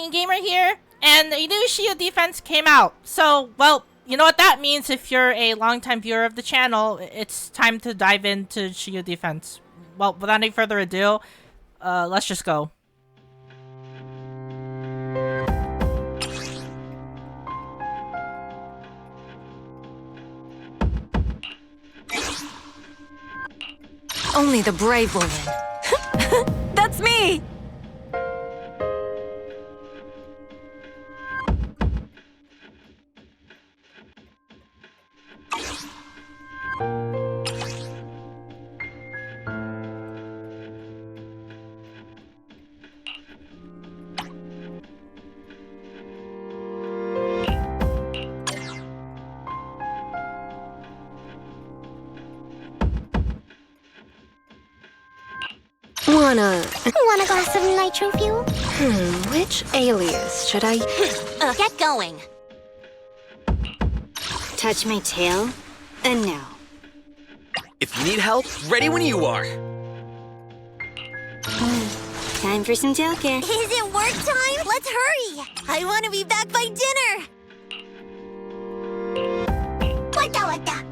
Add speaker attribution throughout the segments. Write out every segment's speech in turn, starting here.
Speaker 1: Mean Gamer here, and a new Shiyu defense came out. So, well, you know what that means if you're a longtime viewer of the channel. It's time to dive into Shiyu defense. Well, without any further ado, let's just go.
Speaker 2: Only the brave will win. That's me!
Speaker 3: Want a glass of nitro fuel?
Speaker 2: Which alias should I...
Speaker 3: Get going. Touch my tail, and now.
Speaker 4: If you need help, ready when you are.
Speaker 3: Time for some tail care. Is it work time? Let's hurry! I want to be back by dinner! Wata.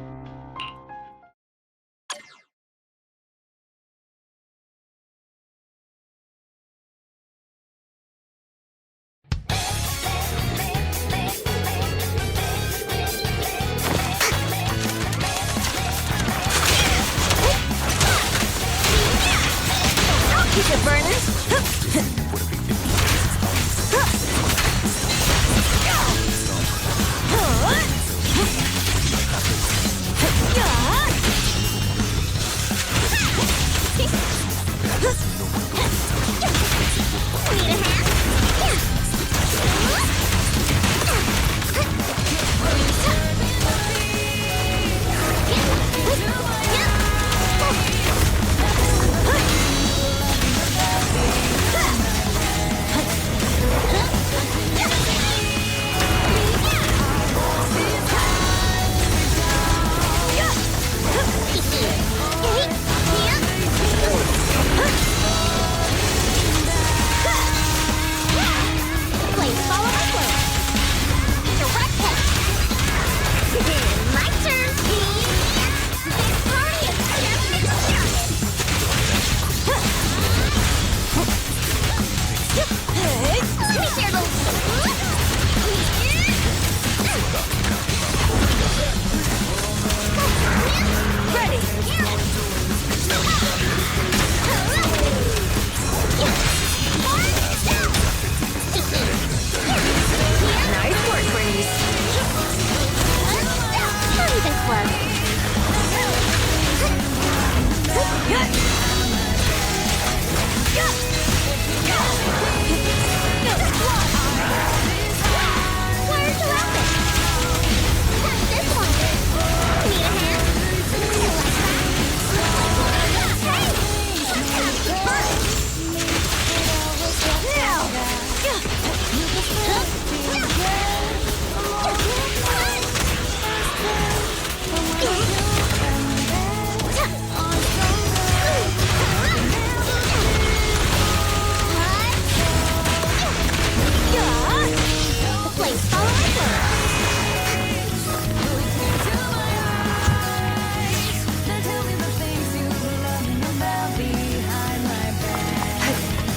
Speaker 2: Keep it burning.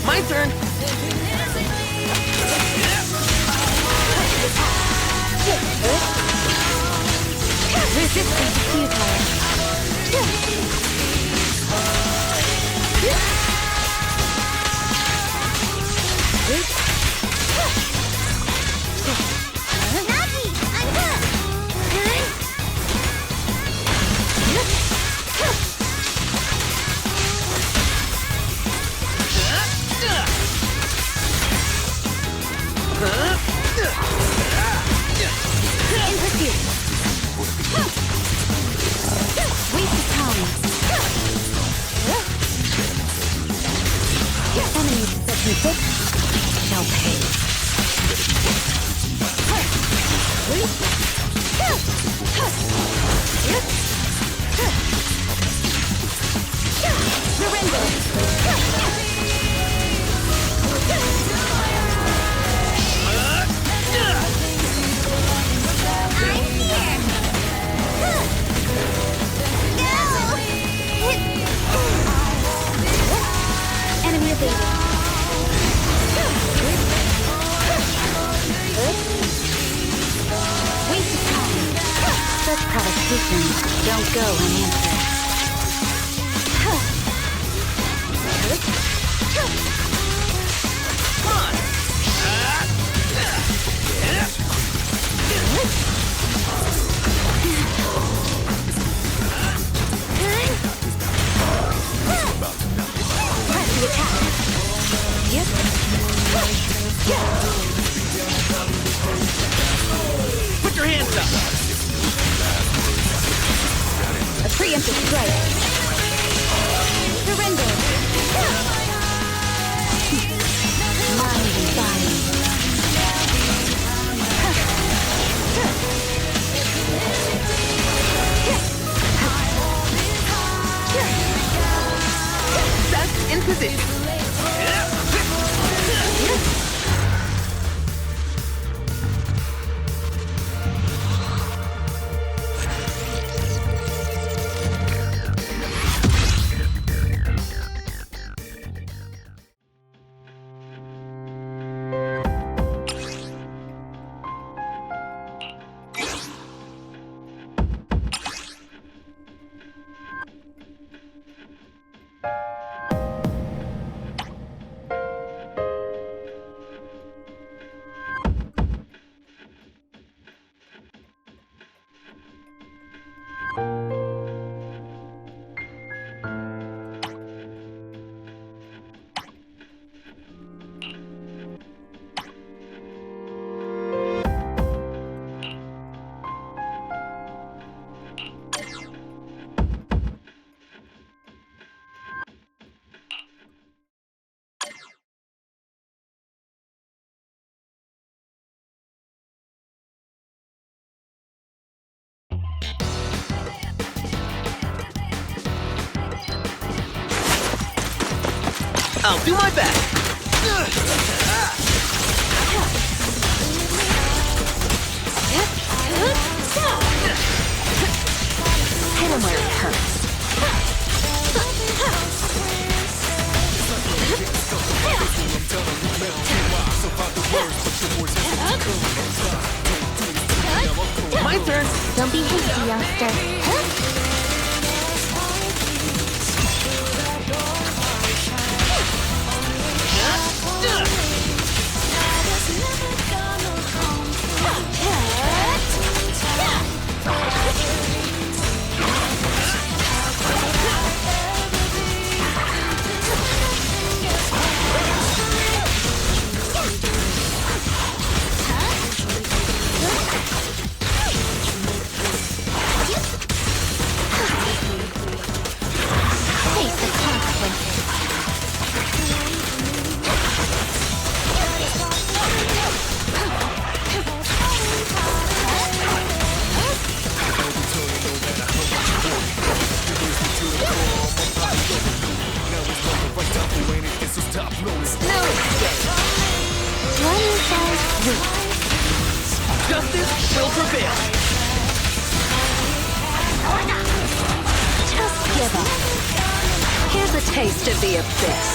Speaker 4: My turn.
Speaker 2: Resistance futile.
Speaker 3: Shall pay.
Speaker 2: Don't go unanswered.
Speaker 3: Press the attack. Yep.
Speaker 4: Put your hands up!
Speaker 3: A preemptive strike. Surrender. Mind and body.
Speaker 4: Seth in position. I'll do my best.
Speaker 2: Hit him where it hurts.
Speaker 4: My turn.
Speaker 2: Don't be hasty, youngster. Face the consequences.
Speaker 3: No escape.
Speaker 2: One falls weak.
Speaker 4: Justice will prevail.
Speaker 2: Just give up. Here's a taste of the abyss.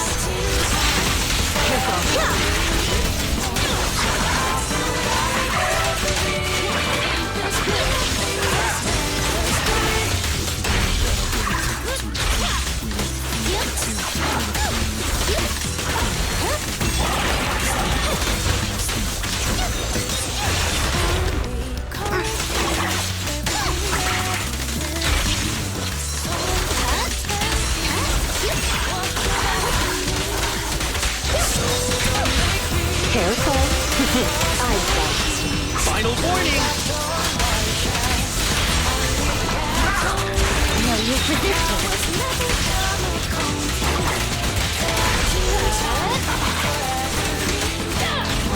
Speaker 2: Careful. I best.
Speaker 4: Final warning.
Speaker 2: No use resisting.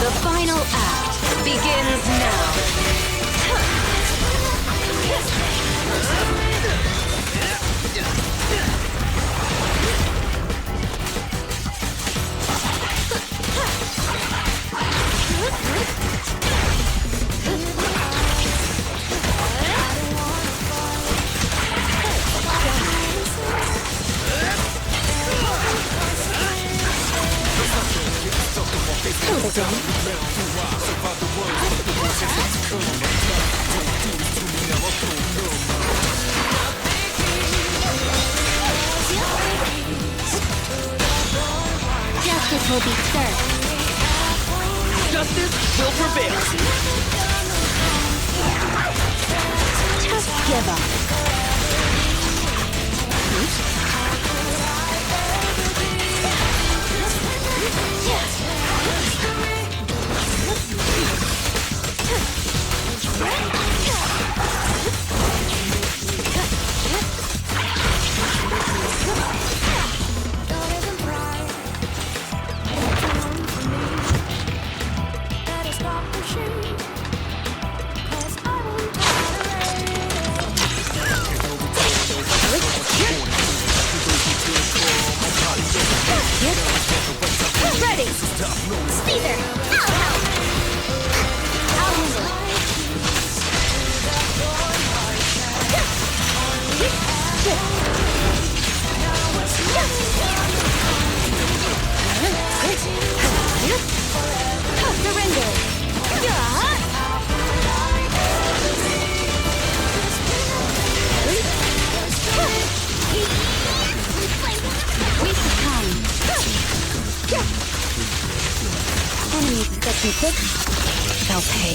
Speaker 2: The final act begins now.
Speaker 3: Justice will be served.
Speaker 4: Justice will prevail.
Speaker 3: Just give up. Ready! Caesar! I'll help! I'll handle it. Surrender! We succumb. Enemies expecting quick. They'll pay.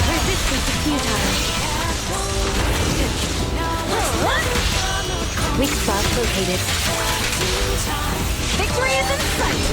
Speaker 3: Resistance is futile. Weak spot located. Victory is in sight!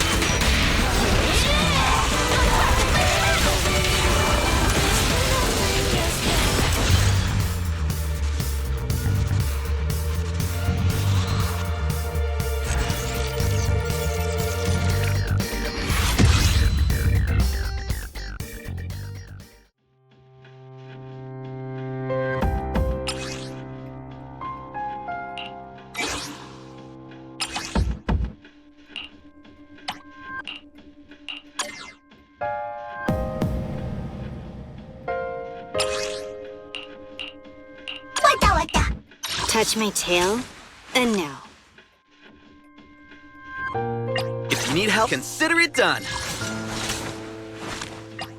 Speaker 3: Touch my tail, and no.
Speaker 4: If you need help, consider it done.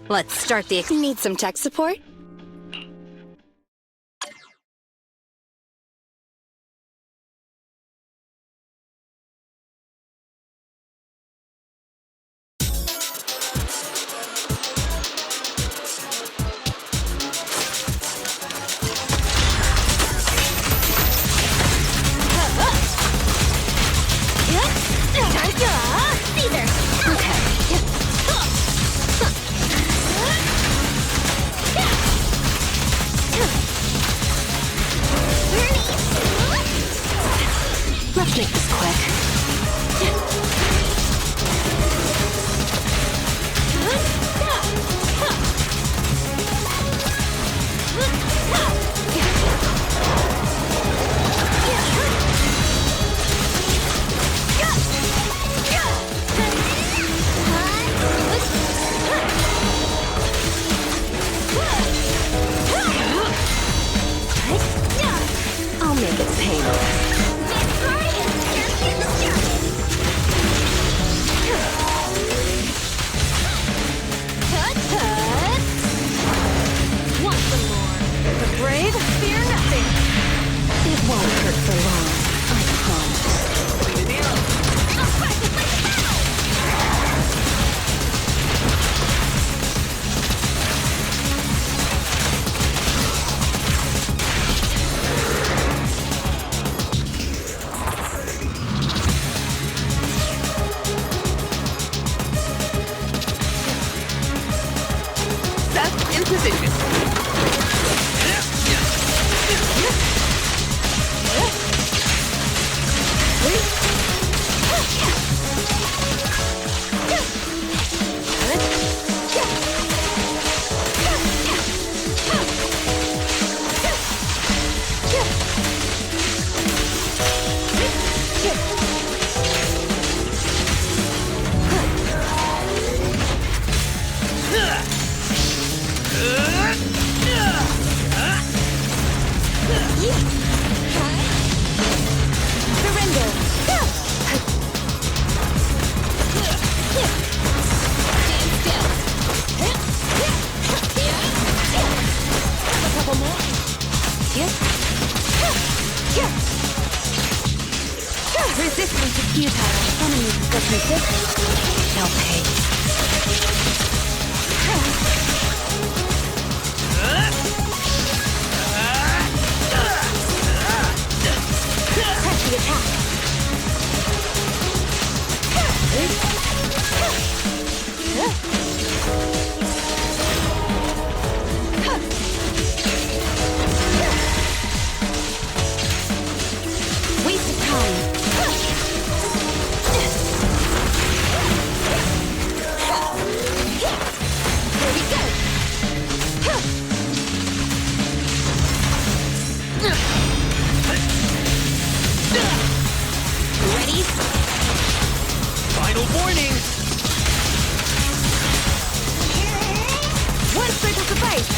Speaker 2: Let's start the... Need some tech support?
Speaker 3: Let's make this quick.
Speaker 2: I'll make it painless.
Speaker 3: Want some more? The brave fear nothing.
Speaker 2: It won't hurt for long, I promise.
Speaker 3: I'll practice like a battle!
Speaker 4: Seth in position.
Speaker 2: resist, they'll pay. Press the attack. Waste of time. Here we go. Ready?
Speaker 4: Final warning!
Speaker 2: One strike will suffice.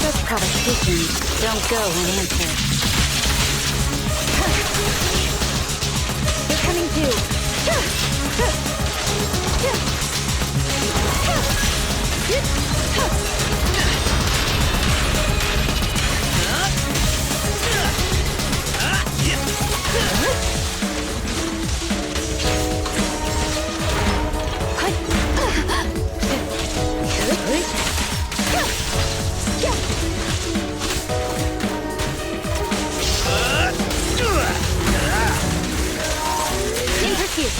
Speaker 2: Such provocations don't go unanswered. They're coming too. In pursuit.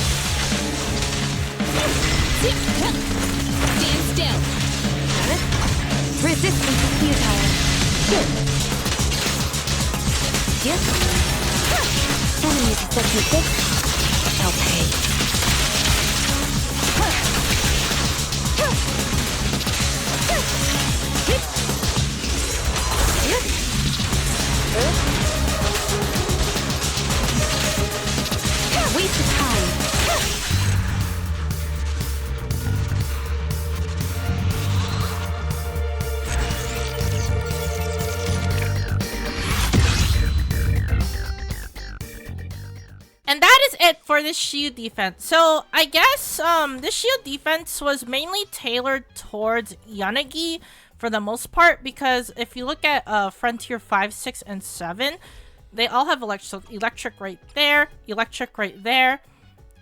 Speaker 2: Stand still. Resistance is futile. Yep. Enemies of such resist, they'll pay. Waste of time.
Speaker 1: And that is it for this Shiyu defense. So I guess this Shiyu defense was mainly tailored towards Yanagi for the most part, because if you look at Frontier 5, 6, and 7, they all have electric right there,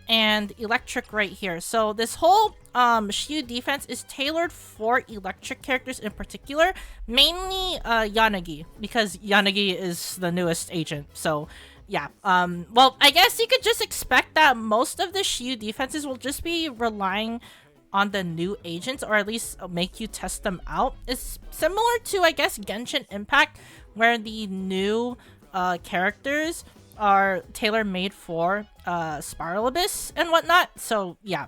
Speaker 1: and electric right here. So this whole Shiyu defense is tailored for electric characters in particular, mainly Yanagi, because Yanagi is the newest agent. So yeah, well, I guess you could just expect that most of the Shiyu defenses will just be relying on the new agents, or at least make you test them out. It's similar to, I guess, Genshin Impact, where the new characters are tailor-made for Spiral Abyss and whatnot. So yeah,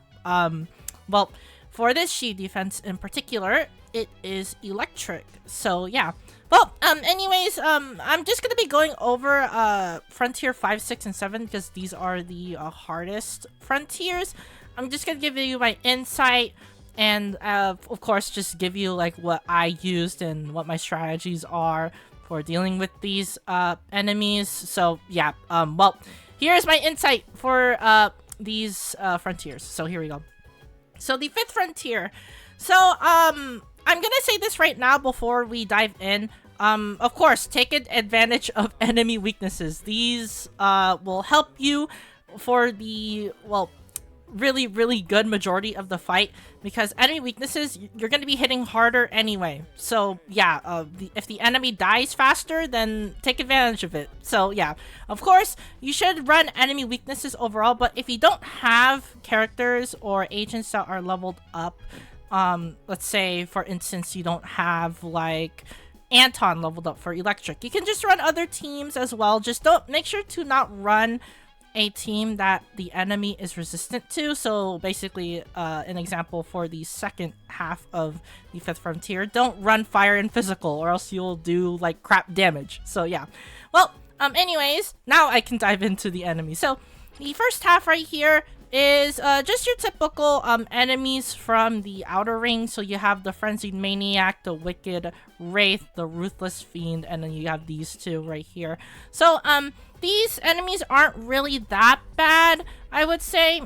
Speaker 1: well, for this Shiyu defense in particular, it is electric. So yeah. Well, anyways, I'm just gonna be going over Frontier 5, 6, and 7 because these are the hardest frontiers. I'm just gonna give you my insight and, of course, just give you like what I used and what my strategies are for dealing with these enemies. So yeah, well, here's my insight for these frontiers. So here we go. So the 5th frontier. So I'm gonna say this right now before we dive in. Of course, take advantage of enemy weaknesses. These will help you for the, well, really good majority of the fight, because enemy weaknesses, you're going to be hitting harder anyway. So yeah, if the enemy dies faster, then take advantage of it. So yeah, of course, you should run enemy weaknesses overall, but if you don't have characters or agents that are leveled up, let's say for instance you don't have like Anton leveled up for electric, you can just run other teams as well. Just don't, make sure to not run a team that the enemy is resistant to. So basically, an example for the second half of the 5th frontier, don't run fire and physical, or else you'll do like crap damage. So yeah, well, anyways, now I can dive into the enemy. So the first half right here is just your typical enemies from the Outer Ring. So you have the Frenzied Maniac, the Wicked Wraith, the Ruthless Fiend, and then you have these two right here. So these enemies aren't really that bad, I would say.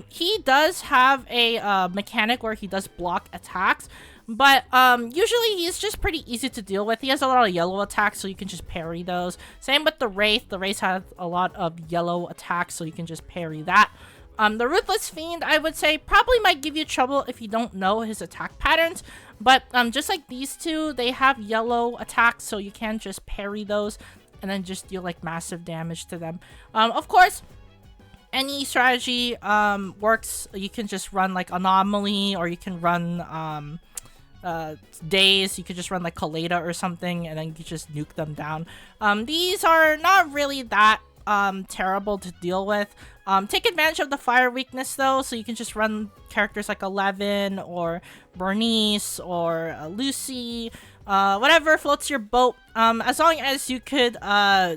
Speaker 1: He does have a mechanic where he does block attacks, But usually he's just pretty easy to deal with. He has a lot of yellow attacks, so you can just parry those. Same with the Wraith. The Wraith has a lot of yellow attacks, so you can just parry that. The Ruthless Fiend, I would say, probably might give you trouble if you don't know his attack patterns. But just like these two, they have yellow attacks, so you can just parry those and then just deal like massive damage to them. Of course, any strategy works. You can just run like Anomaly, or you can run Daze. You could just run like Kaleda or something, and then you just nuke them down. These are not really that terrible to deal with. Take advantage of the fire weakness though, so you can just run characters like 11 or Burnice or Lucy, whatever floats your boat, as long as you could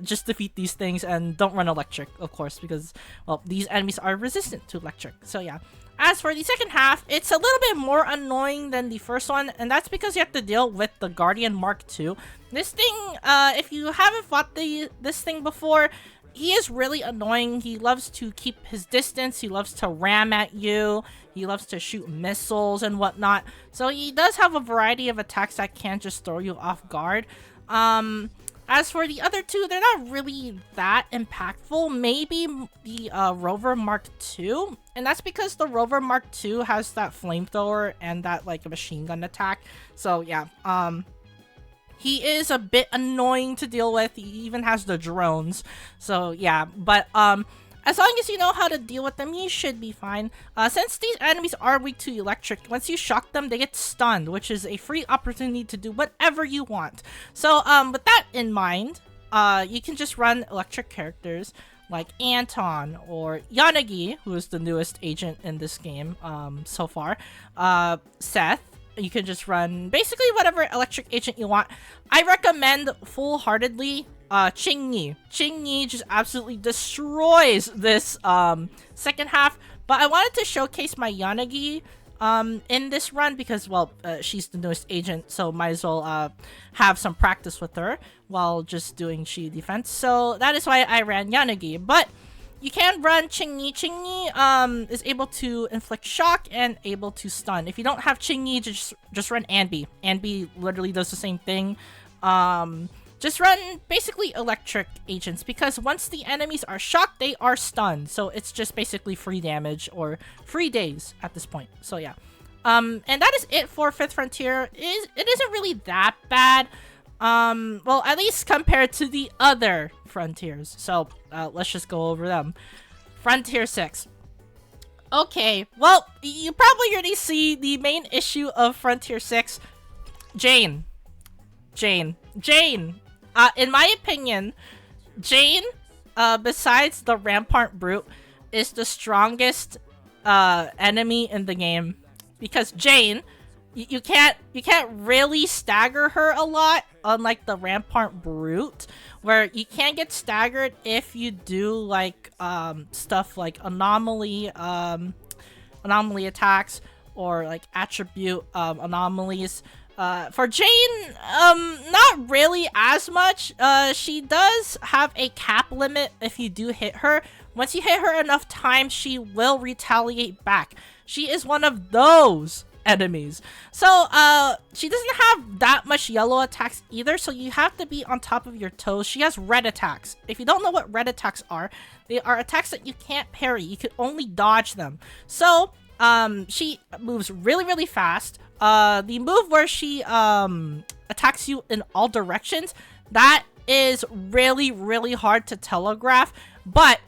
Speaker 1: just defeat these things and don't run electric, of course, because, well, these enemies are resistant to electric. So yeah. As for the second half, it's a little bit more annoying than the first one, and that's because you have to deal with the Guardian Mark II. This thing, if you haven't fought this thing before, he is really annoying. He loves to keep his distance. He loves to ram at you. He loves to shoot missiles and whatnot. So he does have a variety of attacks that can just throw you off guard. As for the other two, they're not really that impactful. Maybe the Rover Mark II. And that's because the Rover Mark II has that flamethrower and that like a machine gun attack. So yeah, he is a bit annoying to deal with. He even has the drones. So yeah, but as long as you know how to deal with them, you should be fine. Since these enemies are weak to electric, once you shock them, they get stunned, which is a free opportunity to do whatever you want. So with that in mind, you can just run electric characters like Anton or Yanagi, who is the newest agent in this game so far. Seth. You can just run basically whatever electric agent you want. I recommend full-heartedly Qingyi. Qingyi just absolutely destroys this second half. But I wanted to showcase my Yanagi in this run because, well, she's the newest agent, so might as well have some practice with her while just doing Shiyu defense. So that is why I ran Yanagi. But you can run Qingyi. Qingyi is able to inflict shock and able to stun. If you don't have Qingyi, just run Anbi. Anbi literally does the same thing. Just run basically electric agents, because once the enemies are shocked, they are stunned. So it's just basically free damage or free days at this point. So yeah. And that is it for 5th Frontier. It isn't really that bad. Well, at least compared to the other Frontiers. So, let's just go over them. Frontier 6. Okay, well, you probably already see the main issue of Frontier 6. Jane. In my opinion, Jane, besides the Rampart Brute, is the strongest, enemy in the game. Because Jane, you can't really stagger her a lot, unlike the Rampart Brute, where you can get staggered if you do like stuff like anomaly attacks or like attribute anomalies. For Jane, not really as much. She does have a cap limit if you do hit her. Once you hit her enough times, she will retaliate back. She is one of those enemies. So, she doesn't have that much yellow attacks either, so you have to be on top of your toes. She has red attacks. If you don't know what red attacks are, they are attacks that you can't parry. You can only dodge them. So, she moves really, really fast. The move where she, attacks you in all directions, that is really, really hard to telegraph, but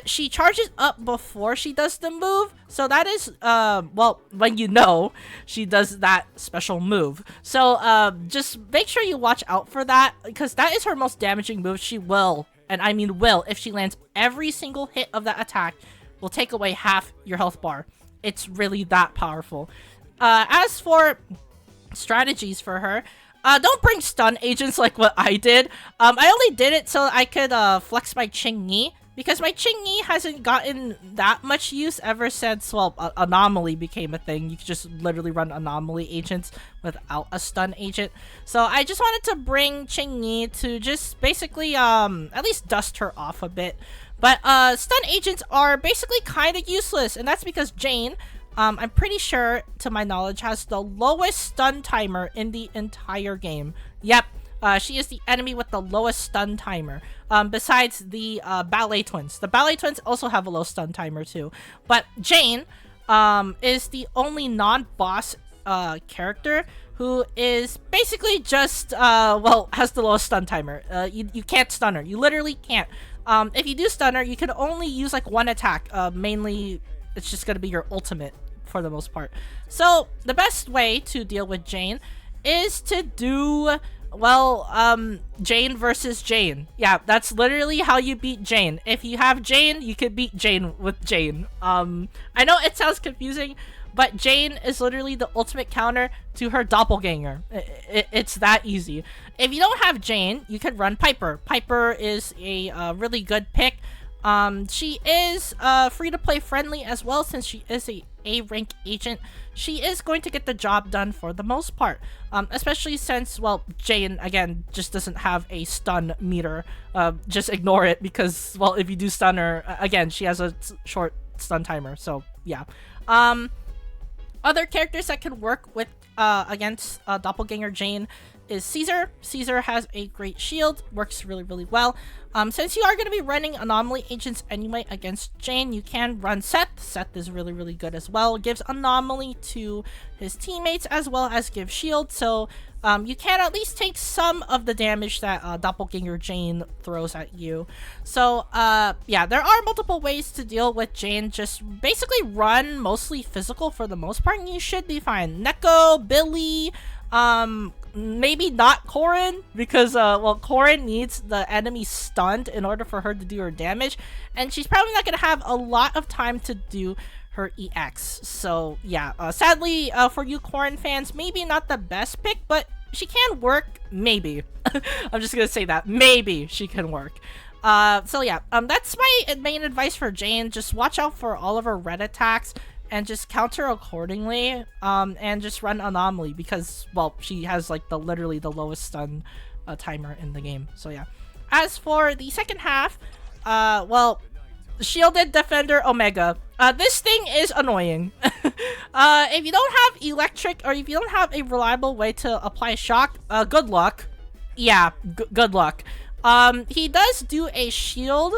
Speaker 1: she charges up before she does the move, so that is, well, when you know she does that special move. So, just make sure you watch out for that, because that is her most damaging move. She will, and I mean will, if she lands every single hit of that attack, will take away half your health bar. It's really that powerful. As for strategies for her, don't bring stun agents like what I did. I only did it so I could, flex my Qingyi, because my Qingyi hasn't gotten that much use ever since, well, Anomaly became a thing. You could just literally run Anomaly agents without a stun agent. So I just wanted to bring Qingyi to just basically, at least dust her off a bit. But, stun agents are basically kind of useless, and that's because Jane, I'm pretty sure, to my knowledge, has the lowest stun timer in the entire game. Yep, she is the enemy with the lowest stun timer. Besides the Ballet Twins. The Ballet Twins also have a low stun timer too. But Jane is the only non-boss character who is basically just, well, has the lowest stun timer. You can't stun her. You literally can't. If you do stun her, you can only use like one attack. Mainly, it's just gonna be your ultimate for the most part. So the best way to deal with Jane is to do, well, Jane versus Jane. Yeah, that's literally how you beat Jane. If you have Jane, you can beat Jane with Jane. I know it sounds confusing, but Jane is literally the ultimate counter to her doppelganger. It's that easy. If you don't have Jane, you can run Piper. Piper is a really good pick. She is free-to-play friendly as well, since she is a A-rank agent. She is going to get the job done for the most part, especially since, well, Jane, again, just doesn't have a stun meter. Just ignore it, because, well, if you do stun her, again, she has a short stun timer, so, yeah. Other characters that can work with against Doppelganger Jane is Caesar. Caesar has a great shield, works really, really well. Since you are going to be running anomaly agents anyway against Jane, you can run Seth. Seth is really, really good as well. Gives anomaly to his teammates as well as gives shield, so you can at least take some of the damage that Doppelganger Jane throws at you. So, yeah, there are multiple ways to deal with Jane. Just basically run mostly physical for the most part, and you should be fine. Neko, Billy, maybe not Corrin, because, well, Corrin needs the enemy stunned in order for her to do her damage, and she's probably not going to have a lot of time to do her EX. So, yeah, sadly, for you Corrin fans, maybe not the best pick, but she can work, maybe. I'm just gonna say that, maybe she can work. So yeah, that's my main advice for Jane. Just watch out for all of her red attacks, and just counter accordingly, and just run anomaly, because, well, she has like literally the lowest stun timer in the game. So yeah. As for the second half, well, Shielded Defender Omega. This thing is annoying. If you don't have electric, or if you don't have a reliable way to apply shock, good luck. Yeah, good luck. He does do a shield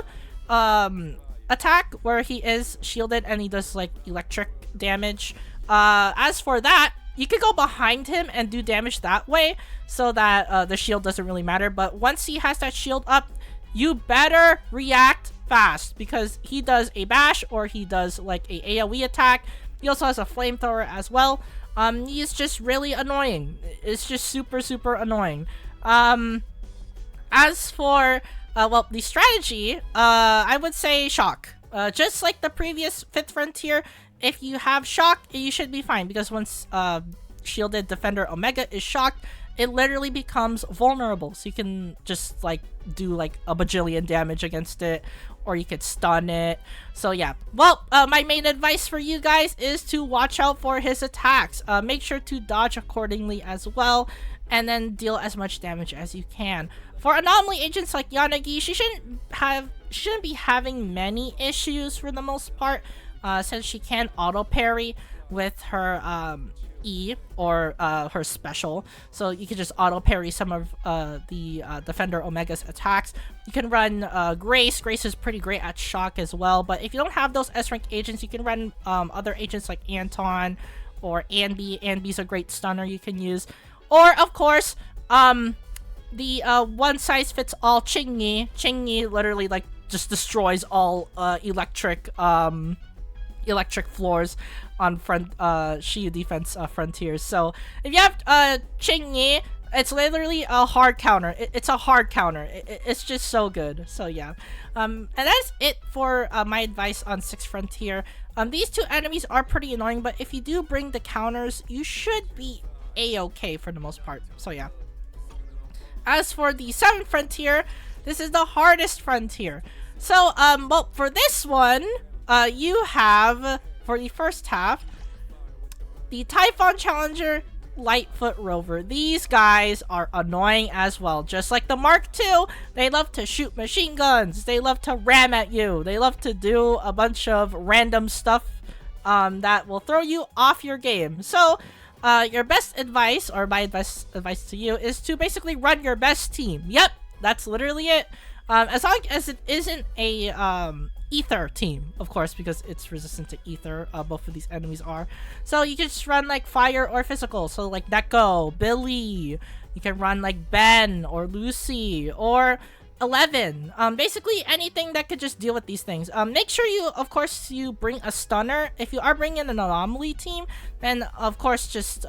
Speaker 1: attack where he is shielded and he does like electric damage. As for that, you could go behind him and do damage that way, so that the shield doesn't really matter. But once he has that shield up, you better react fast, because he does a bash, or he does like a AoE attack. He also has a flamethrower as well. He's just really annoying. It's just super, super annoying. As for well, the strategy, I would say shock. Just like the previous 5th Frontier, if you have shock, you should be fine, because once Shielded Defender Omega is shocked, it literally becomes vulnerable. So you can just like do like a bajillion damage against it, or you could stun it. So yeah. Well, my main advice for you guys is to watch out for his attacks. Make sure to dodge accordingly as well, and then deal as much damage as you can. For anomaly agents like Yanagi, she shouldn't be having many issues for the most part, since she can auto parry with her E, or her special. So you can just auto parry some of the Defender Omega's attacks. You can run Grace. Grace is pretty great at shock as well. But if you don't have those S rank agents, you can run other agents like Anton or Anby. Anby's a great stunner you can use. Or of course, the one size fits all Chingyi. Chingyi literally like just destroys all electric floors on Shiyu defense frontiers. So if you have Chingyi, it's literally a hard counter. It's a hard counter. It's just so good. So yeah, and that's it for my advice on 6th Frontier. These two enemies are pretty annoying, but if you do bring the counters, you should be a-okay for the most part. So yeah. As for the 7th Frontier, this is the hardest frontier. So well, for this one, you have, for the first half, the Typhon Challenger, Lightfoot Rover. These guys are annoying as well. Just like the Mark II, they love to shoot machine guns. They love to ram at you. They love to do a bunch of random stuff that will throw you off your game. So your best advice, or my best advice to you, is to basically run your best team. Yep, that's literally it. As long as it isn't a ether team, of course, because it's resistant to ether. Both of these enemies are. So you can just run like fire or physical. So like Neko, Billy. You can run like Ben or Lucy or 11. Basically anything that could just deal with these things. Make sure you, of course, you bring a stunner. If you are bringing an anomaly team, then of course just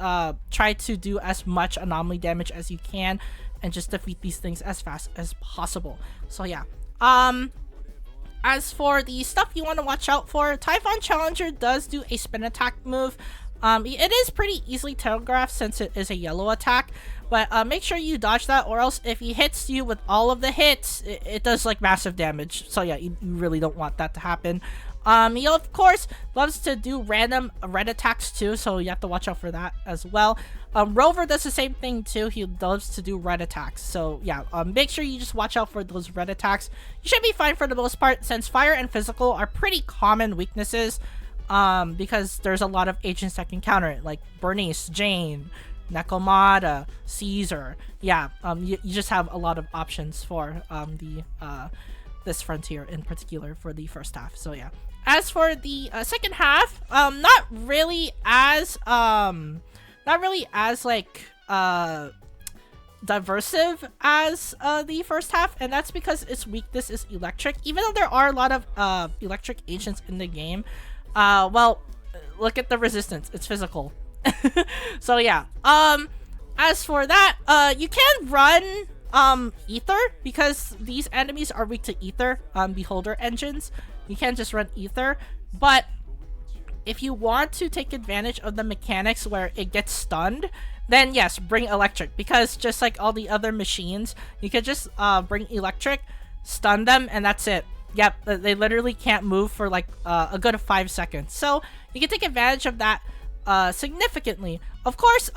Speaker 1: try to do as much anomaly damage as you can and just defeat these things as fast as possible. So yeah. As for the stuff you want to watch out for, Typhon Challenger does do a spin attack move. It is pretty easily telegraphed since it is a yellow attack, but make sure you dodge that, or else if he hits you with all of the hits, it does like massive damage. So yeah, you really don't want that to happen. He of course loves to do random red attacks too, so you have to watch out for that as well. Rover does the same thing too. He loves to do red attacks, so yeah, make sure you just watch out for those red attacks. You should be fine for the most part, since fire and physical are pretty common weaknesses, because there's a lot of agents that can counter it, like Burnice, Jane, Nekomata, Caesar. Yeah, you just have a lot of options for this frontier in particular for the first half. So yeah. As for the second half, not really as like diversive as the first half, and that's because its weakness is electric. Even though there are a lot of electric agents in the game, well, look at the resistance, it's physical. So yeah, as for that, you can run ether, because these enemies are weak to ether, beholder engines. You can't just run ether, but if you want to take advantage of the mechanics where it gets stunned, then yes, bring electric, because just like all the other machines, you could just bring electric, stun them, and that's it. Yep, they literally can't move for like a good 5 seconds. So you can take advantage of that significantly. Of course,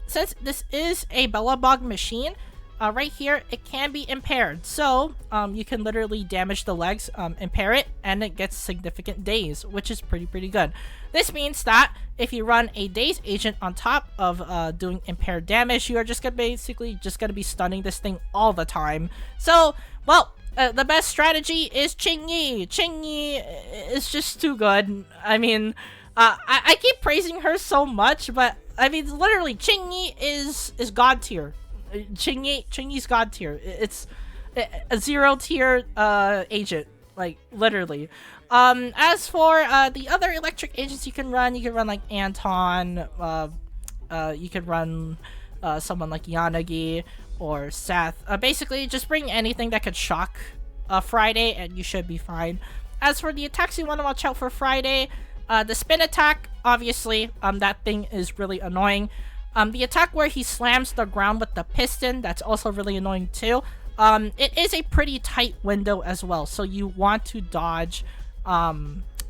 Speaker 1: since this is a Bellabog machine, right here, it can be impaired. So you can literally damage the legs, impair it, and it gets significant daze, which is pretty good. This means that if you run a daze agent on top of doing impaired damage, you are just gonna basically be stunning this thing all the time. So, well, the best strategy is Qingyi. Qingyi is just too good. I mean, I keep praising her so much, but I mean, literally, Qingyi is god tier. Qingyi's god tier. It's a 0 tier agent, like literally. As for the other electric agents you can run like Anton. You can run someone like Yanagi or Seth. Basically, just bring anything that could shock Friday, and you should be fine. As for the attacks you want to watch out for Friday, the spin attack, obviously, that thing is really annoying. The attack where he slams the ground with the piston, that's also really annoying too. It is a pretty tight window as well, so you want to dodge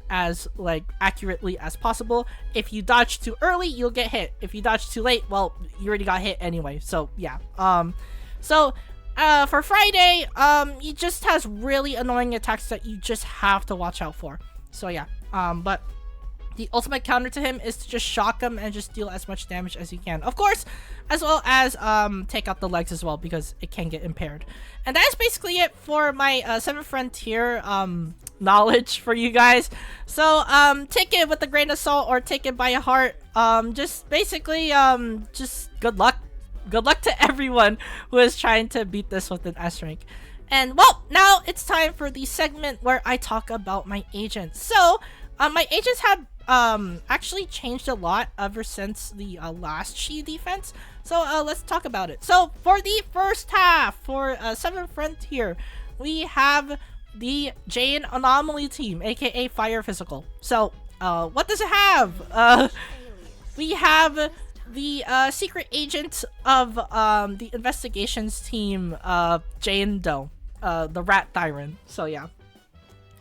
Speaker 1: as like accurately as possible. If you dodge too early, you'll get hit. If you dodge too late, well, you already got hit anyway. So yeah. For Friday, he just has really annoying attacks that you just have to watch out for. So yeah. But the ultimate counter to him is to just shock him and just deal as much damage as you can. Of course, as well as take out the legs as well, because it can get impaired. And that is basically it for my 7th Frontier knowledge for you guys. So take it with a grain of salt or take it by heart. Just basically just good luck. Good luck to everyone who is trying to beat this with an S rank. And well, now it's time for the segment where I talk about my agents. So my agents have actually changed a lot ever since the last Shiyu defense. So let's talk about it. So for the first half, for 7th Frontier, we have the Jane Anomaly team, aka Fire Physical. So what does it have? We have the secret agent of the investigations team, Jane Doe, the Rat Tyrant. So yeah.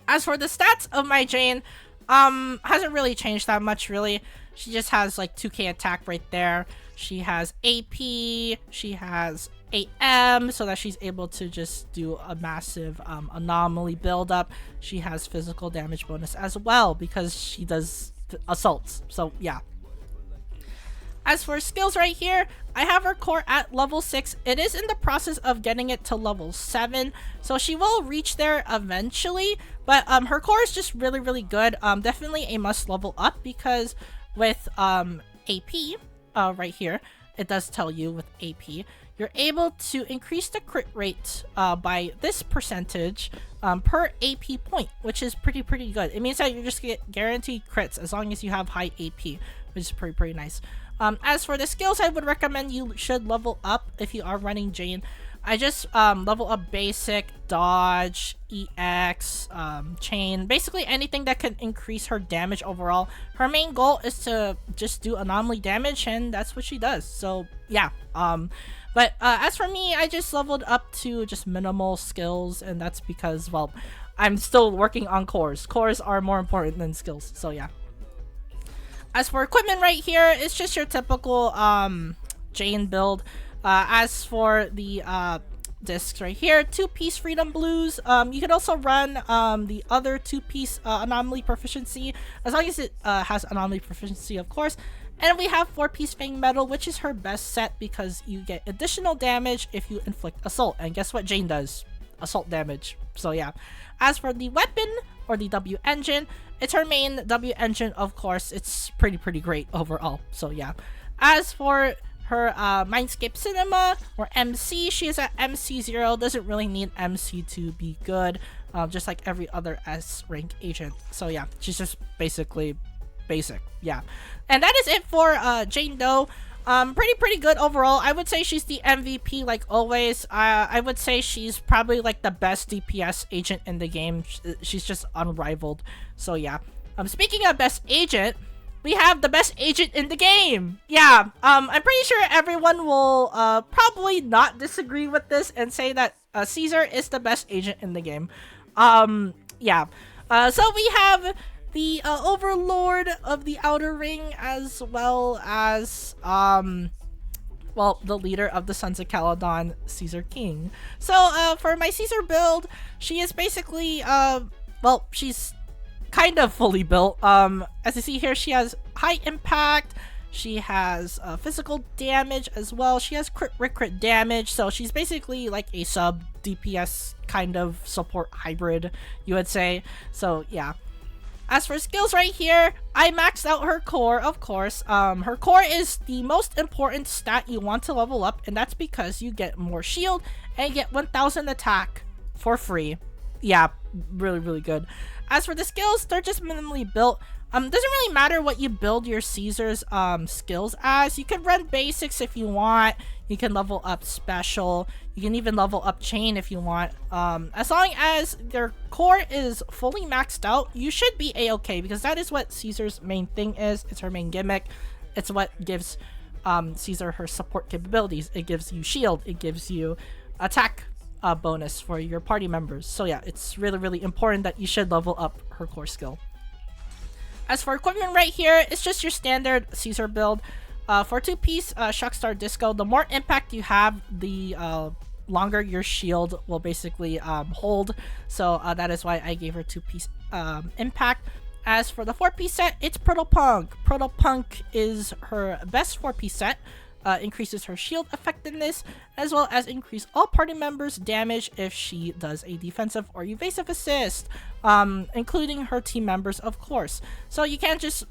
Speaker 1: As for the stats of my Jane, hasn't really changed that much, really. She just has like 2k attack right there. She has AP, she has AM, so that she's able to just do a massive anomaly build up. She has physical damage bonus as well, because she does assaults. So yeah. As for skills right here, I have her core at level 6. It is in the process of getting it to level 7, so she will reach there eventually, but her core is just really, really good. Definitely a must level up, because with AP right here, it does tell you with AP, you're able to increase the crit rate by this percentage per AP point, which is pretty good. It means that you just get guaranteed crits as long as you have high AP, which is pretty nice. As for the skills, I would recommend you should level up if you are running Jane. I just level up basic, dodge, EX, chain, basically anything that can increase her damage overall. Her main goal is to just do anomaly damage, and that's what she does. So yeah, but as for me, I just leveled up to just minimal skills, and that's because, well, I'm still working on cores. Cores are more important than skills, so yeah. As for equipment right here, it's just your typical Jane build. As for the discs right here, 2-piece Freedom Blues. You can also run the other 2-piece Anomaly Proficiency, as long as it has Anomaly Proficiency, of course. And we have 4-piece Fang Metal, which is her best set because you get additional damage if you inflict Assault. And guess what Jane does? Assault damage. So yeah. As for the weapon, or the W engine, it's her main W engine, of course. It's pretty great overall. So yeah. As for her Mindscape Cinema, or MC, she is at MC0. Doesn't really need MC to be good, just like every other S rank agent. So yeah, she's just basically basic. Yeah. And that is it for Jane Doe. Pretty good overall. I would say she's the MVP like always. I would say she's probably like the best DPS agent in the game. She's just unrivaled. So yeah. Speaking of best agent, we have the best agent in the game. Yeah. I'm pretty sure everyone will probably not disagree with this and say that Caesar is the best agent in the game. Yeah. So we have the Overlord of the Outer Ring, as well as well, the leader of the Sons of Caledon, Caesar King. So for my Caesar build, she is basically well, she's kind of fully built. As you see here, she has high impact, she has physical damage as well, she has crit damage, so she's basically like a sub DPS kind of support hybrid, you would say. So yeah. As for skills right here, I maxed out her core, of course. Her core is the most important stat you want to level up, and that's because you get more shield and you get 1000 attack for free. Yeah, really good. As for the skills, they're just minimally built. Doesn't really matter what you build your Caesar's skills as. You can run basics if you want. You can level up special. You can even level up chain if you want. As long as their core is fully maxed out, you should be a-okay, because that is what Caesar's main thing is. It's her main gimmick. It's what gives Caesar her support capabilities. It gives you shield. It gives you attack bonus for your party members. So yeah, it's really important that you should level up her core skill. As for equipment right here, it's just your standard Caesar build. For 2-piece Shockstar Disco, the more impact you have, the longer your shield will basically hold. So that is why I gave her 2-piece impact. As for the 4-piece set, it's Protopunk. Protopunk is her best 4-piece set. Increases her shield effectiveness, as well as increase all party members' damage if she does a defensive or evasive assist, including her team members, of course. So you can't just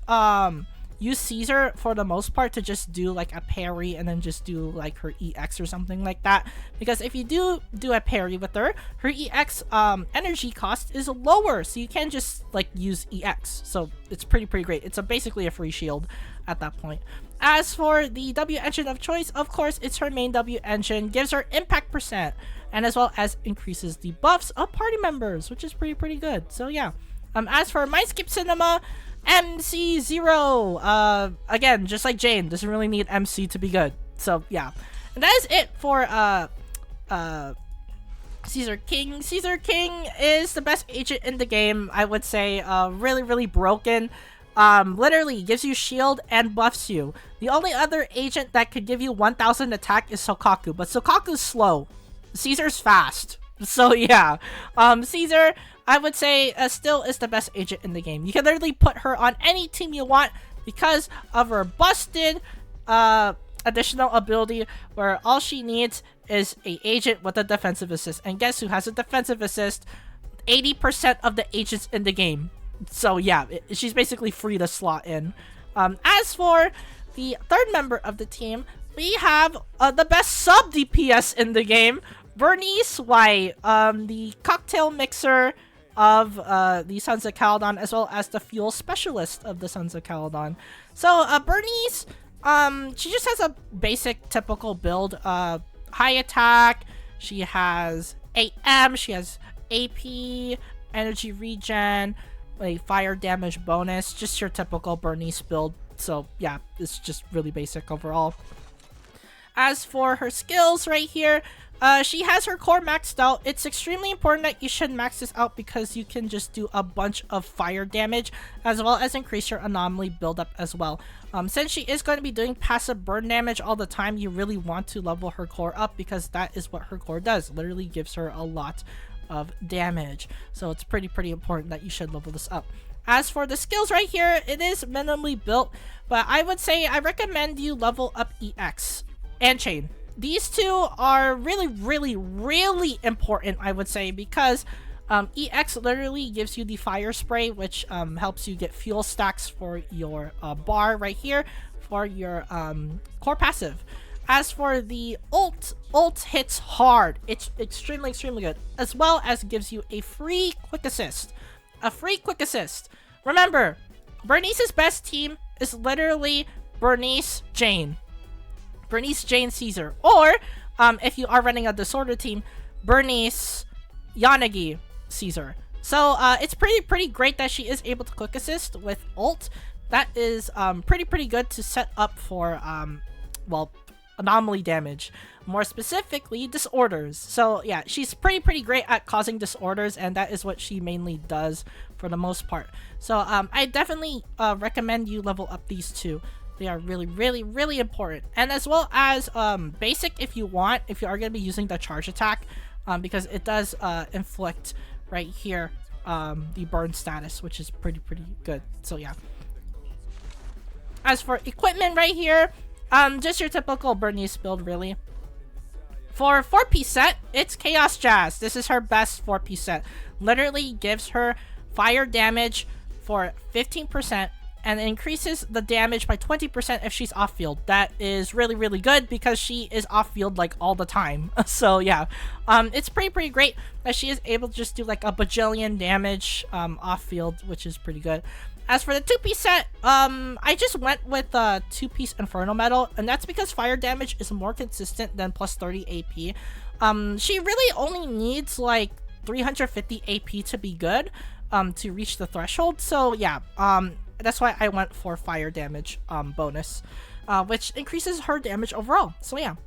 Speaker 1: use Caesar for the most part to just do like a parry and then just do like her EX or something like that, because if you do a parry with her EX energy cost is lower, so you can just like use EX. So it's pretty great. It's basically a free shield at that point. As for the W engine of choice, of course, it's her main W engine, gives her impact %, and as well as increases the buffs of party members, which is pretty good. So yeah. As for Mindscape Cinema, MC0, again, just like Jane, doesn't really need MC to be good. So yeah. And that is it for Caesar King. Caesar King is the best agent in the game, I would say. Really broken. Literally gives you shield and buffs you. The only other agent that could give you 1000 attack is Sokaku, but Sokaku's slow. Caesar's fast. So yeah, Caesar, I would say still is the best agent in the game. You can literally put her on any team you want because of her busted additional ability where all she needs is a agent with a defensive assist. And guess who has a defensive assist? 80% of the agents in the game. So yeah, she's basically free to slot in. As for the third member of the team, we have the best sub DPS in the game, burnice White, the cocktail mixer of the Sons of Caledon, as well as the fuel specialist of the Sons of Caledon. So burnice, she just has a basic typical build, high attack, she has AM, she has AP, energy regen, a fire damage bonus, just your typical burnice build. So yeah, it's just really basic overall. As for her skills right here, she has her core maxed out. It's extremely important that you should max this out because you can just do a bunch of fire damage as well as increase your anomaly buildup as well. Since she is going to be doing passive burn damage all the time, you really want to level her core up because that is what her core does. Literally gives her a lot of damage. So it's pretty important that you should level this up. As for the skills right here, it is minimally built, but I would say I recommend you level up EX and Chain. These two are really important, I would say, because EX literally gives you the fire spray, which helps you get fuel stacks for your bar right here for your core passive. As for the ult hits hard. It's extremely good, as well as gives you a free quick assist. Remember, Burnice's best team is literally Burnice, Jane. Burnice, Jane, Caesar. Or, if you are running a disorder team, Burnice, Yanagi, Caesar. So, it's pretty great that she is able to quick assist with ult. That is pretty good to set up for, well, anomaly damage. More specifically, disorders. So yeah, she's pretty great at causing disorders, and that is what she mainly does for the most part. So I definitely recommend you level up these two. They are really important. And as well as basic if you want, if you are going to be using the charge attack, because it does inflict right here the burn status, which is pretty good. So yeah. As for equipment right here, just your typical burnice build really. For 4-piece set, it's Chaos Jazz. This is her best 4-piece set. Literally gives her fire damage for 15% and increases the damage by 20% if she's off-field. That is really good because she is off-field like all the time. So yeah, it's pretty great that she is able to just do like a bajillion damage off-field, which is pretty good. As for the 2-piece set, I just went with 2-piece Inferno Metal, and that's because fire damage is more consistent than plus 30 AP. She really only needs like 350 AP to be good, to reach the threshold. So yeah, that's why I went for fire damage bonus, which increases her damage overall. So yeah.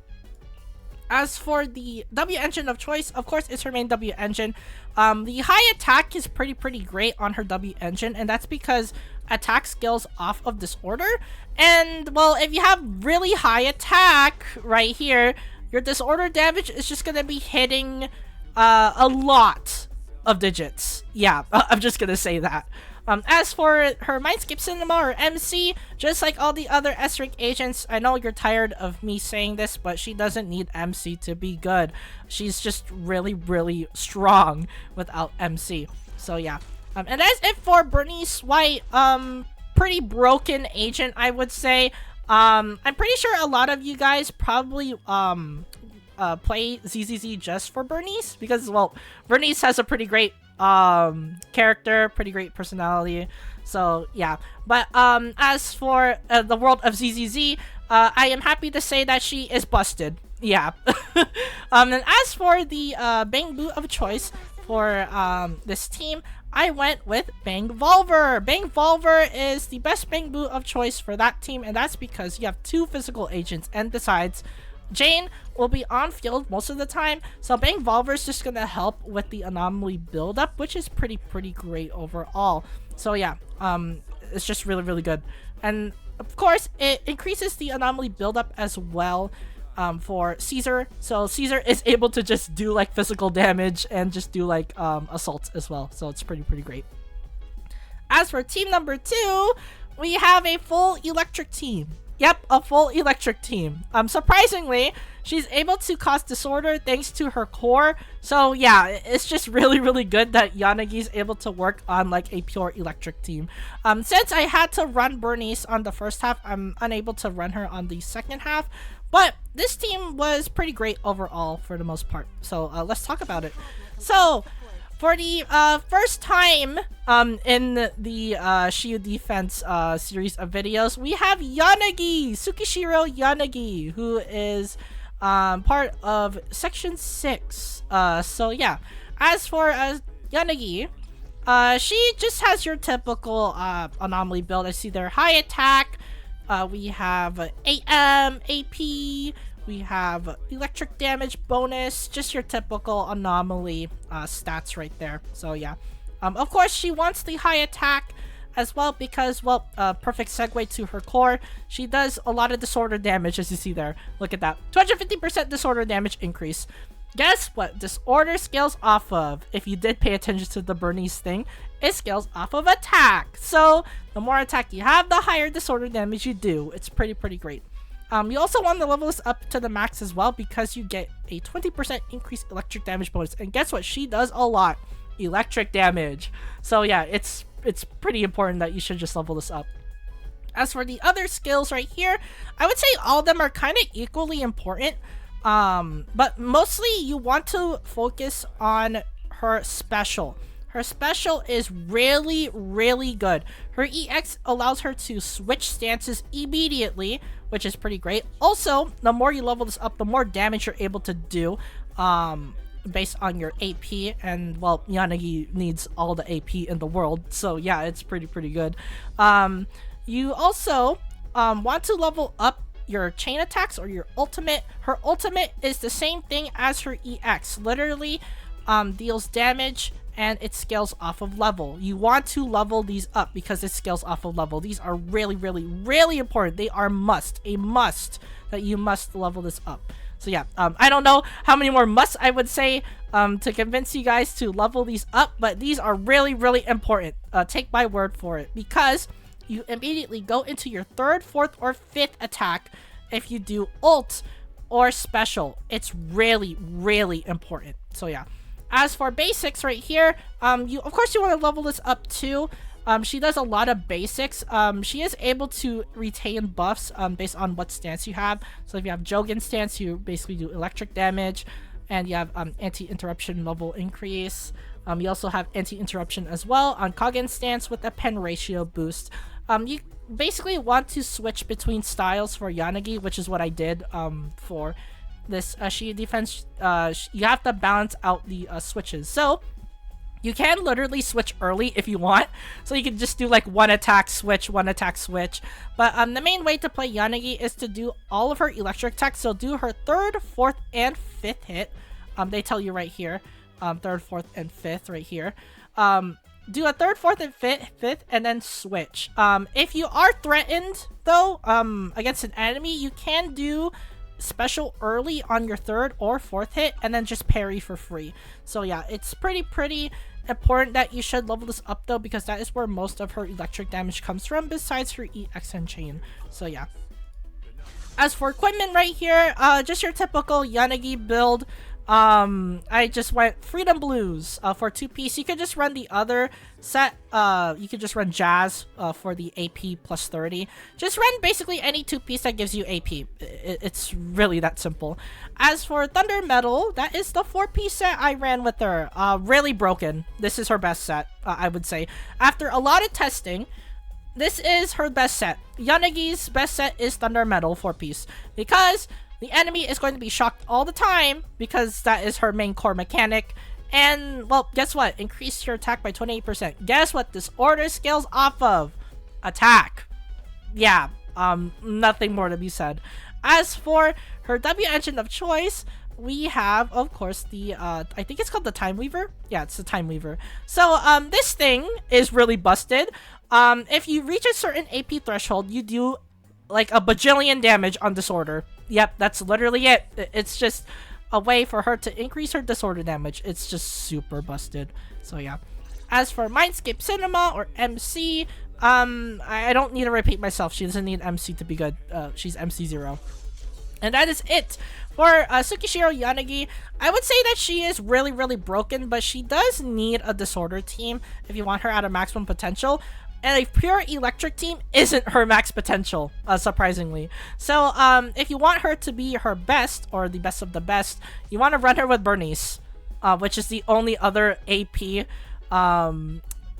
Speaker 1: As for the W engine of choice, of course, it's her main W engine. The high attack is pretty great on her W engine, and that's because attack scales off of disorder. And, well, if you have really high attack right here, your disorder damage is just going to be hitting a lot of digits. Yeah, I'm just going to say that. As for her Mindscape Cinema or MC, just like all the other S-Rank agents, I know you're tired of me saying this, but she doesn't need MC to be good. She's just really strong without MC. So yeah. And that's it for Burnice White. Pretty broken agent, I would say. I'm pretty sure a lot of you guys probably play ZZZ just for Burnice, because, well, Burnice has a pretty great character, pretty great personality. So yeah, but as for the world of ZZZ, I am happy to say that she is busted. Yeah. And as for the Bang Boo of choice for this team, I went with Bang Volver. Bang Volver is the best Bang Boo of choice for that team, and that's because you have 2 physical agents, and besides, Jane will be on field most of the time, so Bang Volver is just gonna help with the anomaly buildup, which is pretty great overall. So yeah, it's just really good. And of course, it increases the anomaly buildup as well for Caesar. So Caesar is able to just do like physical damage and just do like assaults as well. So it's pretty great. As for team number 2, we have a full electric team. Yep, a full electric team. Surprisingly, she's able to cause disorder thanks to her core. So yeah, it's just really good that Yanagi's able to work on like a pure electric team. Since I had to run Burnice on the first half, I'm unable to run her on the second half. But this team was pretty great overall for the most part. So let's talk about it. So for the first time in the Shiyu Defense series of videos, we have Yanagi, Tsukishiro Yanagi, who is part of Section 6. So yeah, as for Yanagi, she just has your typical anomaly build. I see their high attack. We have AM, AP, we have electric damage bonus, just your typical anomaly stats right there. So yeah, of course she wants the high attack as well because, well, perfect segue to her core. She does a lot of disorder damage, as you see there. Look at that, 250% disorder damage increase. Guess what disorder scales off of? If you did pay attention to the burnice thing, it scales off of attack. So the more attack you have, the higher disorder damage you do. It's pretty great. You also want to level this up to the max as well because you get a 20% increased electric damage bonus. And guess what? She does a lot. Electric damage. So yeah, it's pretty important that you should just level this up. As for the other skills right here, I would say all of them are kind of equally important. But mostly you want to focus on her special. Her special is really good. Her EX allows her to switch stances immediately, which is pretty great. Also, the more you level this up, the more damage you're able to do based on your AP. And, well, Yanagi needs all the AP in the world. So, yeah, it's pretty good. You also want to level up your chain attacks or your ultimate. Her ultimate is the same thing as her EX. Literally deals damage and it scales off of level. You want to level these up because it scales off of level. These are really important. They are a must that you must level this up. So yeah, I don't know how many more musts I would say to convince you guys to level these up, but these are really important. Take my word for it, because you immediately go into your 3rd, 4th, or 5th attack if you do ult or special. It's really important. So yeah. As for basics right here, of course you want to level this up too. She does a lot of basics. She is able to retain buffs based on what stance you have. So if you have Jogen stance, you basically do electric damage, and you have anti-interruption level increase. You also have anti-interruption as well on Kagen stance with a pen ratio boost. You basically want to switch between styles for Yanagi, which is what I did for this Shiyu defense. You have to balance out the switches. So you can literally switch early if you want. So you can just do like one attack switch. But the main way to play Yanagi is to do all of her electric attacks. So do her 3rd, 4th, and 5th hit. They tell you right here. 3rd, 4th, and 5th right here. Do a 3rd, 4th, and 5th, and then switch. If you are threatened though, against an enemy, you can do special early on your 3rd or 4th hit and then just parry for free. So yeah, it's pretty important that you should level this up though, because that is where most of her electric damage comes from, besides her EX and chain. So yeah. As for equipment right here, just your typical Yanagi build. I just went Freedom Blues for 2-piece. You could just run the other set. You could just run Jazz for the AP plus 30. Just run basically any 2-piece that gives you AP. It's really that simple. As for Thunder Metal, that is the 4-piece set I ran with her. Really broken. This is her best set, I would say. After a lot of testing, this is her best set. Yanagi's best set is Thunder Metal 4-piece, because the enemy is going to be shocked all the time, because that is her main core mechanic. And, well, guess what? Increase your attack by 28%. Guess what disorder scales off of? Attack. Yeah, nothing more to be said. As for her W engine of choice, we have, of course, the, I think it's called the Time Weaver. Yeah, it's the Time Weaver. So, this thing is really busted. If you reach a certain AP threshold, you do like a bajillion damage on disorder. Yep, that's literally it. It's just a way for her to increase her disorder damage. It's just super busted. So yeah. As for Mindscape Cinema or MC, I don't need to repeat myself. She doesn't need MC to be good. She's MC 0. And that is it for Tsukishiro Yanagi. I would say that she is really, really broken, but she does need a disorder team if you want her at her maximum potential. And a pure electric team isn't her max potential, surprisingly. So if you want her to be her best, or the best of the best, you want to run her with burnice, which is the only other AP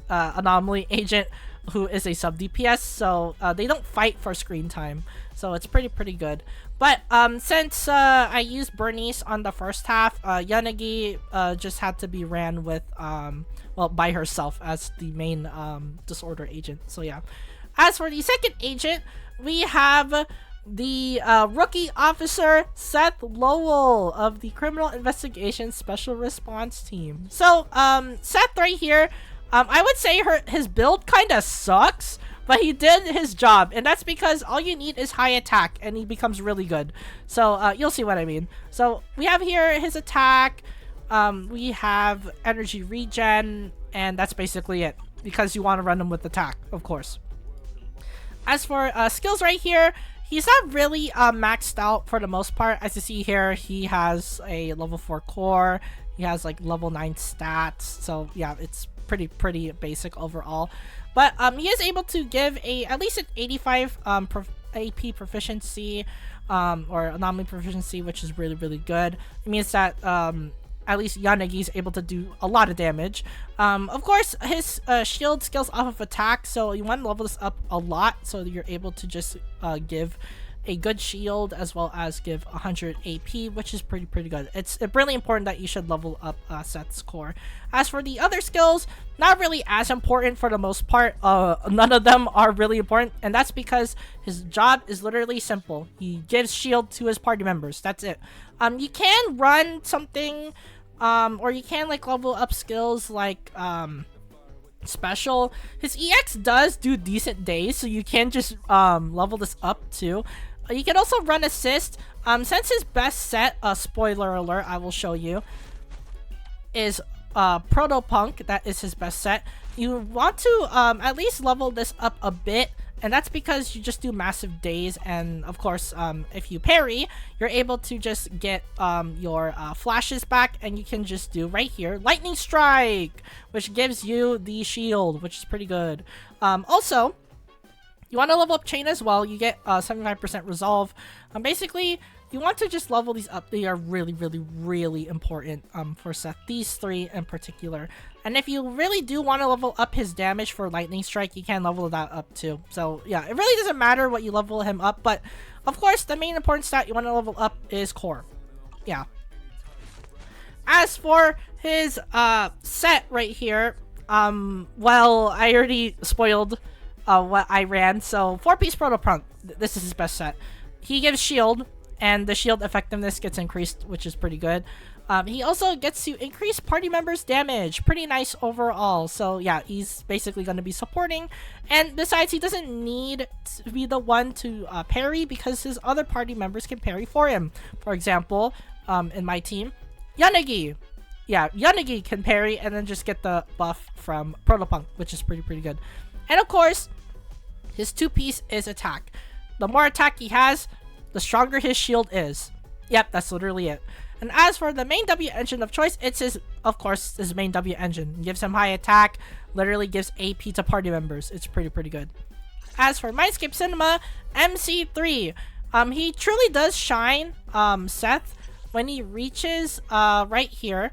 Speaker 1: anomaly agent who is a sub DPS. So they don't fight for screen time, so it's pretty good. But since I used burnice on the first half, Yanagi just had to be ran with well, by herself as the main disorder agent. So yeah. As for the second agent, we have the rookie officer Seth Lowell of the Criminal Investigation Special Response Team. So Seth right here, I would say his build kind of sucks, but he did his job, and that's because all you need is high attack and he becomes really good. So you'll see what I mean. So we have here his attack, we have energy regen, and that's basically it, because you want to run him with attack, of course. As for skills right here, he's not really maxed out for the most part. As you see here, he has a level 4 core, he has like level 9 stats, so yeah, it's pretty basic overall. But he is able to give at least an 85 AP proficiency, or anomaly proficiency, which is really good. It means that at least Yanagi is able to do a lot of damage. Of course, his shield scales off of attack, so you want to level this up a lot so that you're able to just give a good shield as well as give 100 AP, which is pretty good. It's really important that you should level up Seth's core. As for the other skills, not really as important for the most part. None of them are really important, and that's because his job is literally simple. He gives shield to his party members. That's it. You can run something, or you can like level up skills like special. His EX does do decent days, so you can just level this up too. You can also run assist. Since his best set, spoiler alert, I will show you, is Protopunk. That is his best set. You want to at least level this up a bit, and that's because you just do massive days, and of course if you parry, you're able to just get your flashes back, and you can just do right here lightning strike, which gives you the shield, which is pretty good. Also, you want to level up chain as well. You get 75% resolve. Basically, you want to just level these up. They are really important for Seth, these three in particular. And if you really do want to level up his damage for lightning strike, you can level that up too. So yeah, it really doesn't matter what you level him up, but of course the main important stat you want to level up is core. Yeah. As for his set right here, well, I already spoiled what I ran. So 4-piece Protopunk, this is his best set. He gives shield, and the shield effectiveness gets increased, which is pretty good. He also gets to increase party members' damage. Pretty nice overall. So yeah, he's basically going to be supporting. And besides, he doesn't need to be the one to parry, because his other party members can parry for him. For example, in my team, Yanagi. Yeah, Yanagi can parry and then just get the buff from Protopunk, which is pretty good. And of course, his 2-piece is attack. The more attack he has, the stronger his shield is. Yep, that's literally it. And as for the main W engine of choice, it's of course, his main W engine. It gives him high attack, literally gives AP to party members. It's pretty good. As for Mindscape Cinema, MC3, he truly does shine, Seth, when he reaches right here,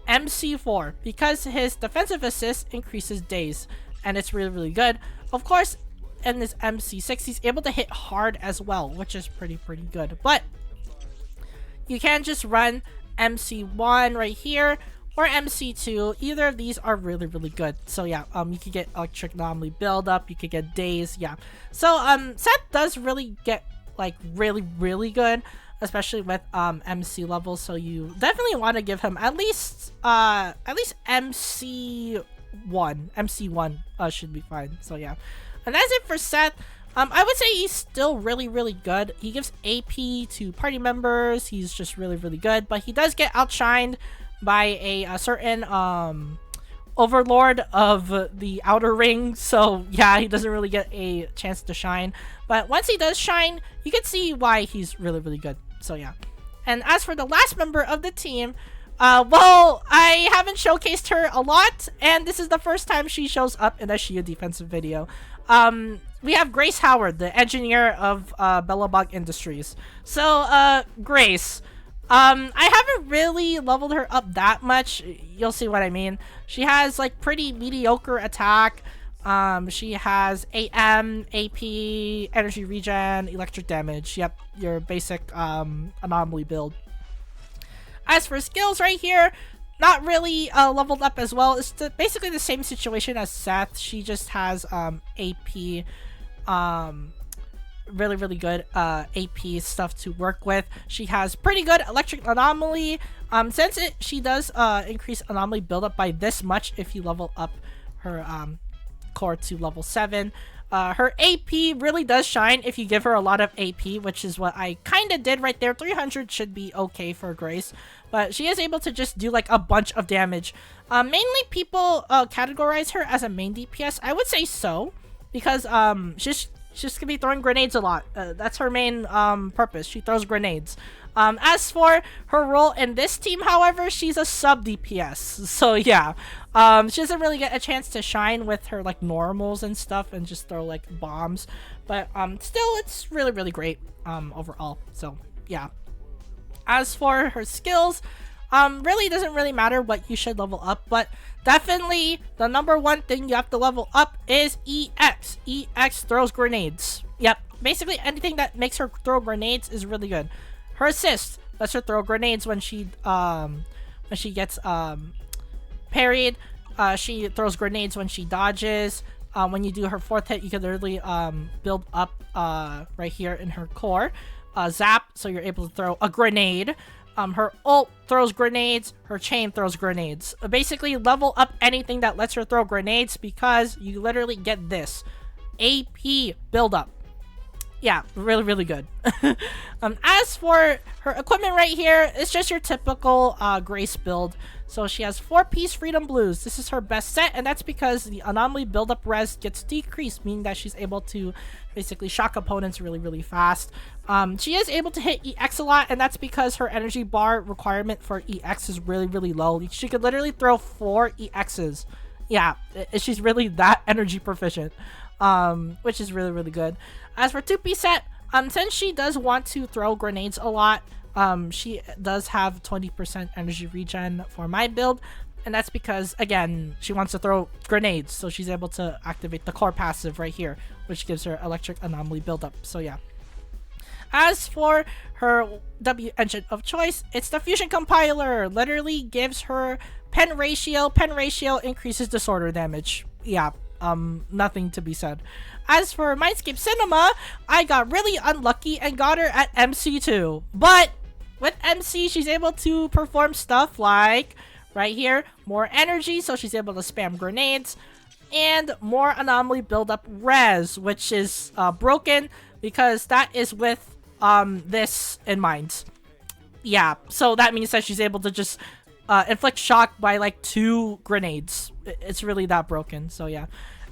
Speaker 1: MC4, because his defensive assist increases days, and it's really good. Of course, in this MC6, he's able to hit hard as well, which is pretty good. But you can just run MC1 right here, or MC2. Either of these are really good. So yeah, you could get electric anomaly build up, you could get days, yeah. So Seth does really get like really good, especially with MC levels. So you definitely want to give him at least MC1. MC1 should be fine. So yeah. And that's it for Seth. I would say he's still really, really good. He gives AP to party members. He's just really, really good. But he does get outshined by a certain overlord of the outer ring. So yeah, he doesn't really get a chance to shine. But once he does shine, you can see why he's really, really good. So yeah. And as for the last member of the team, well, I haven't showcased her a lot, and this is the first time she shows up in a Shiyu defensive video. We have Grace Howard, the engineer of Bellabog Industries. So, Grace, I haven't really leveled her up that much. You'll see what I mean. She has like pretty mediocre attack. She has AM, AP, energy regen, electric damage. Yep, your basic anomaly build. As for skills right here, not really leveled up as well. It's basically the same situation as Seth. She just has AP, really, really good AP stuff to work with. She has pretty good electric anomaly. Since she does increase anomaly buildup by this much if you level up her core to level 7. Her AP really does shine if you give her a lot of AP, which is what I kind of did right there. 300 should be okay for Grace, but she is able to just do like a bunch of damage. Mainly people categorize her as a main DPS. I would say so, because she's just gonna be throwing grenades a lot. That's her main purpose. She throws grenades. As for her role in this team, however, she's a sub DPS. So yeah, she doesn't really get a chance to shine with her like normals and stuff and just throw like bombs. But still, it's really, really great overall. So yeah. As for her skills, really doesn't really matter what you should level up, but definitely the number one thing you have to level up is EX. EX throws grenades. Yep, basically anything that makes her throw grenades is really good. Her assist lets her throw grenades when she gets parried. She throws grenades when she dodges. When you do her 4th hit, you can literally build up right here in her core. Zap, so you're able to throw a grenade. Her ult throws grenades. Her chain throws grenades. Basically, level up anything that lets her throw grenades because you literally get this AP buildup. Yeah, really, really good. As for her equipment right here, it's just your typical Grace build. So she has 4-piece Freedom Blues. This is her best set, and that's because the anomaly buildup res gets decreased, meaning that she's able to basically shock opponents really, really fast. She is able to hit EX a lot, and that's because her energy bar requirement for EX is really, really low. She could literally throw 4 EXs. Yeah, she's really that energy proficient, which is really, really good. As for 2-piece set, since she does want to throw grenades a lot, she does have 20% energy regen for my build, and that's because, again, she wants to throw grenades, so she's able to activate the core passive right here, which gives her electric anomaly buildup. So yeah. As for her W engine of choice, it's the fusion compiler. Literally gives her pen ratio. Pen ratio increases disorder damage. Yeah, nothing to be said. As for Mindscape Cinema, I got really unlucky and got her at MC2. But with MC, she's able to perform stuff like, right here, more energy, so she's able to spam grenades, and more anomaly buildup res, which is broken because that is with this in mind. Yeah, so that means that she's able to just inflict shock by like 2 grenades. It's really that broken, so yeah.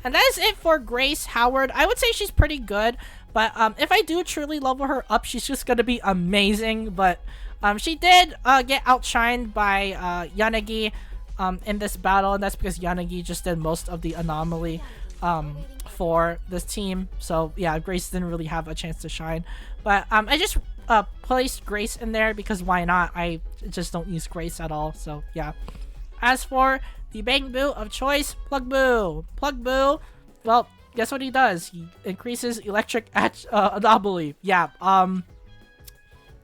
Speaker 1: And that is it for Grace Howard. I would say she's pretty good, but if I do truly level her up, she's just gonna be amazing. But she did get outshined by Yanagi in this battle, and that's because Yanagi just did most of the anomaly for this team. So yeah, Grace didn't really have a chance to shine. But I just placed Grace in there because why not? I just don't use Grace at all. So yeah. As for the Bang Boo of choice, Plug Boo. Plug Boo, well, guess what he does? He increases electric anomaly. Yeah,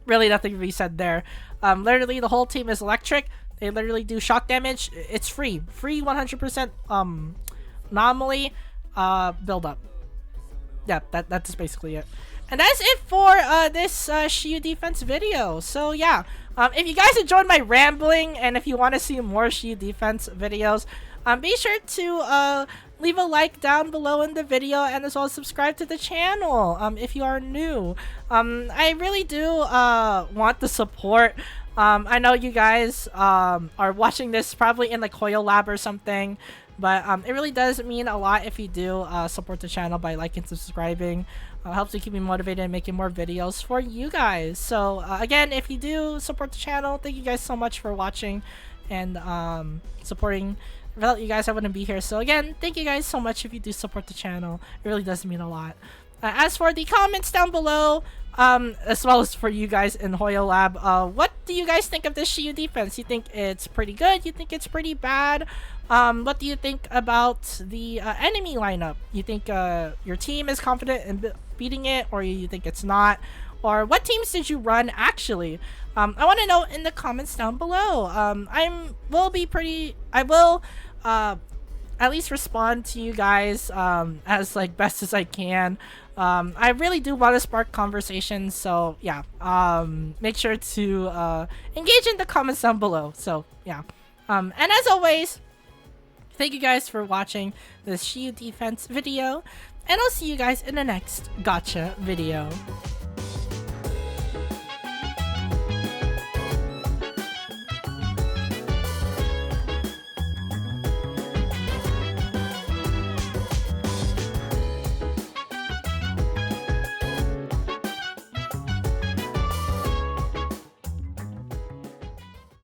Speaker 1: really nothing to be said there. Literally, the whole team is electric. They literally do shock damage. It's free. Free 100% anomaly build up. Yeah, that's basically it. And that's it for this Shiyu defense video. So yeah, if you guys enjoyed my rambling and if you want to see more Shiyu defense videos, be sure to leave a like down below in the video, and as well as subscribe to the channel if you are new. I really do want the support. I know you guys are watching this probably in like Hoyo Lab or something, but it really does mean a lot if you do support the channel by liking and subscribing. Helps me keep me motivated and making more videos for you guys. So again, if you do support the channel, thank you guys so much for watching and supporting. Without you guys, I wouldn't be here. So again, thank you guys so much if you do support the channel. It really does mean a lot. As for the comments down below, as well as for you guys in Hoyo Lab, what do you guys think of this Shiyu defense? You think it's pretty good? You think it's pretty bad? What do you think about the enemy lineup? You think your team is confident in beating it, or you think it's not? Or what teams did you run actually? I want to know in the comments down below. I will at least respond to you guys as like best as I can. I really do want to spark conversations, so yeah, make sure to engage in the comments down below. So yeah, and as always, thank you guys for watching this Shiyu defense video, and I'll see you guys in the next gotcha video.